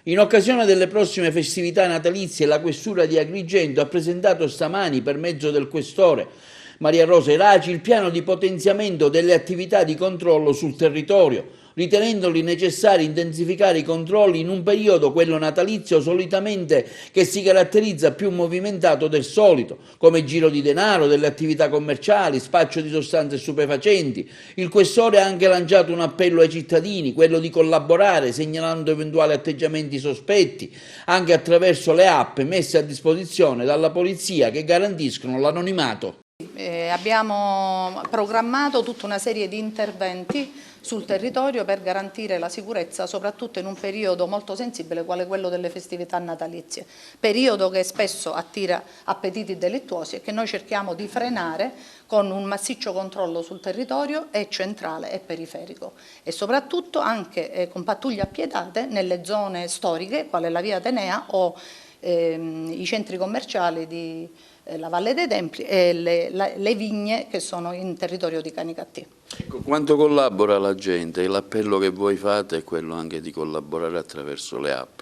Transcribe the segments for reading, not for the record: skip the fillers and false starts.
In occasione delle prossime festività natalizie, la Questura di Agrigento ha presentato stamani, per mezzo del questore Maria Rosa Iraci, il piano di potenziamento delle attività di controllo sul territorio, ritenendoli necessari intensificare i controlli in un periodo, quello natalizio, solitamente che si caratterizza più movimentato del solito, come giro di denaro, delle attività commerciali, spaccio di sostanze stupefacenti. Il questore ha anche lanciato un appello ai cittadini, quello di collaborare segnalando eventuali atteggiamenti sospetti, anche attraverso le app messe a disposizione dalla polizia che garantiscono l'anonimato. Abbiamo programmato tutta una serie di interventi sul territorio per garantire la sicurezza, soprattutto in un periodo molto sensibile quale quello delle festività natalizie, periodo che spesso attira appetiti delittuosi e che noi cerchiamo di frenare con un massiccio controllo sul territorio e centrale e periferico, e soprattutto anche con pattuglie appietate nelle zone storiche, quale la via Atenea o i centri commerciali di la Valle dei Templi e le vigne che sono in territorio di Canicattì. Ecco, quanto collabora la gente? L'appello che voi fate è quello anche di collaborare attraverso le app.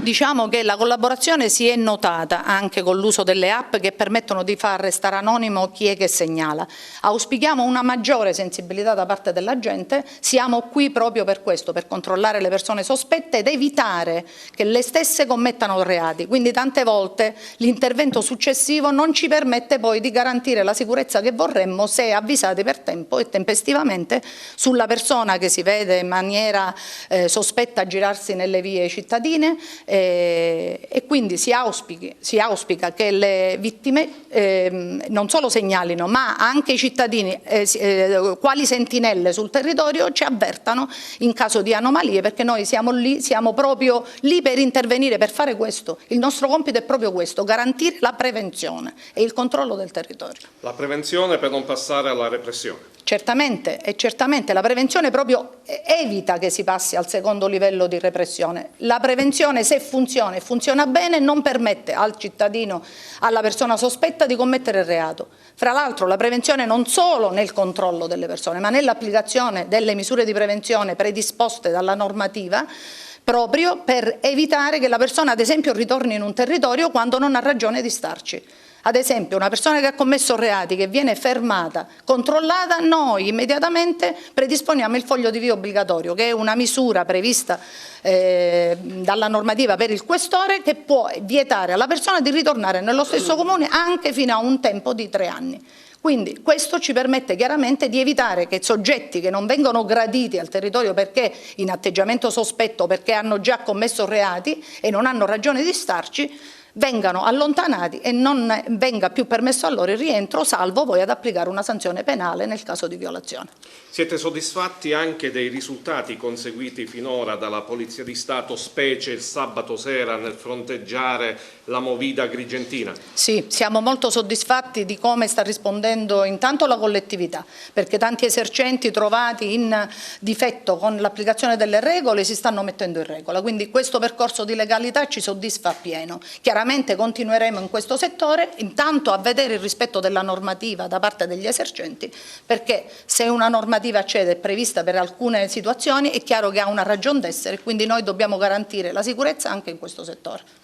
Diciamo che la collaborazione si è notata anche con l'uso delle app che permettono di far restare anonimo chi è che segnala. Auspichiamo una maggiore sensibilità da parte della gente, siamo qui proprio per questo, per controllare le persone sospette ed evitare che le stesse commettano reati. Quindi tante volte l'intervento successivo non ci permette poi di garantire la sicurezza che vorremmo se avvisati per tempo e tempestivamente sulla persona che si vede in maniera sospetta girarsi nelle vie cittadine. E quindi si auspica che le vittime non solo segnalino, ma anche i cittadini quali sentinelle sul territorio ci avvertano in caso di anomalie, perché noi siamo proprio lì per intervenire, per fare questo. Il nostro compito è proprio questo, garantire la prevenzione e il controllo del territorio. La prevenzione per non passare alla repressione. Certamente, e certamente la prevenzione proprio evita che si passi al secondo livello di repressione. La prevenzione, se funziona e funziona bene, non permette al cittadino, alla persona sospetta di commettere il reato. Fra l'altro la prevenzione non solo nel controllo delle persone, ma nell'applicazione delle misure di prevenzione predisposte dalla normativa, proprio per evitare che la persona, ad esempio, ritorni in un territorio quando non ha ragione di starci. Ad esempio, una persona che ha commesso reati, che viene fermata, controllata, noi immediatamente predisponiamo il foglio di via obbligatorio, che è una misura prevista dalla normativa per il questore, che può vietare alla persona di ritornare nello stesso comune anche fino a un tempo di 3 anni. Quindi questo ci permette chiaramente di evitare che soggetti che non vengono graditi al territorio perché in atteggiamento sospetto, perché hanno già commesso reati e non hanno ragione di starci, vengano allontanati e non venga più permesso a loro il rientro, salvo poi ad applicare una sanzione penale nel caso di violazione. Siete soddisfatti anche dei risultati conseguiti finora dalla Polizia di Stato, specie il sabato sera, nel fronteggiare la movida agrigentina? Sì, siamo molto soddisfatti di come sta rispondendo intanto la collettività, perché tanti esercenti trovati in difetto con l'applicazione delle regole si stanno mettendo in regola, quindi questo percorso di legalità ci soddisfa appieno. Chiaramente continueremo in questo settore, intanto a vedere il rispetto della normativa da parte degli esercenti, perché se una normativa c'è prevista per alcune situazioni è chiaro che ha una ragion d'essere, quindi noi dobbiamo garantire la sicurezza anche in questo settore.